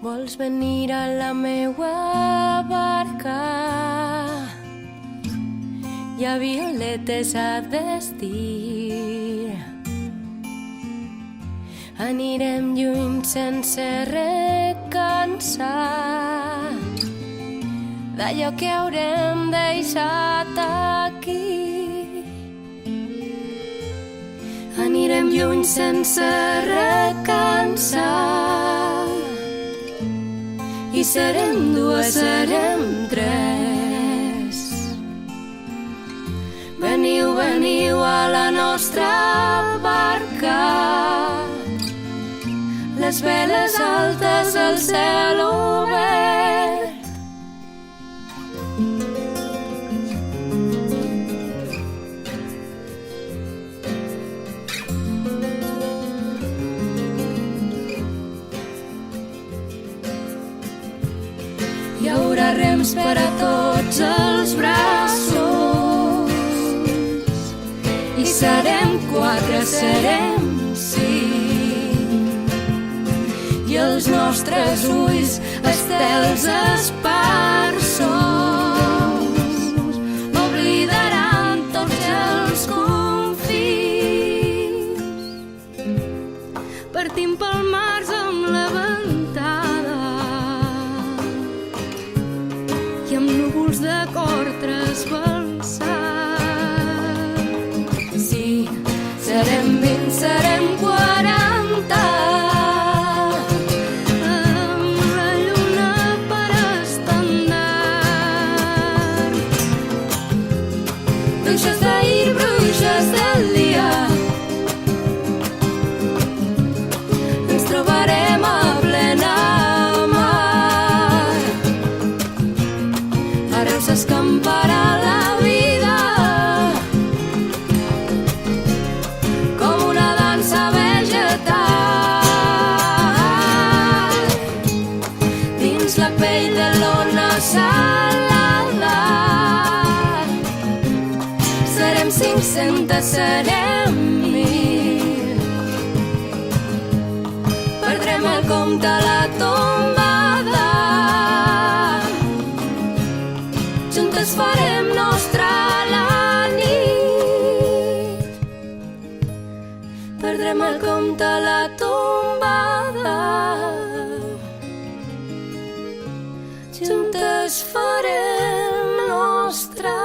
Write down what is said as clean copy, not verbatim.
Vols venir a la meua barca? Hi ha violetes a vestir. Anirem lluny sense recansar d'allò que haurem deixat aquí. Anirem lluny sense recansar i serem dues, serem tres. Veniu, veniu a la nostra barca, les veles altes, el cel obert. Hi haurà rems per a tots els braços i serem quatre, serem cinc, i els nostres ulls estels esparsos oblidaran tots els confins. Partim pel març amb la ventada i amb núvols de cor trasbalsat. Sí, serem 20, serem 40, amb la lluna per estendard. Bruixes d'ahir, bruixes del dia, ens trobarem a plena mar. A Reus s'escamparà la vida com una dansa vegetal dins la pell de l'ona salada. Serem 500, serem 1000, perdrem el compte a la tombada, juntes farem nostra la nit. Perdrem el compte a la tombada, juntes farem nostra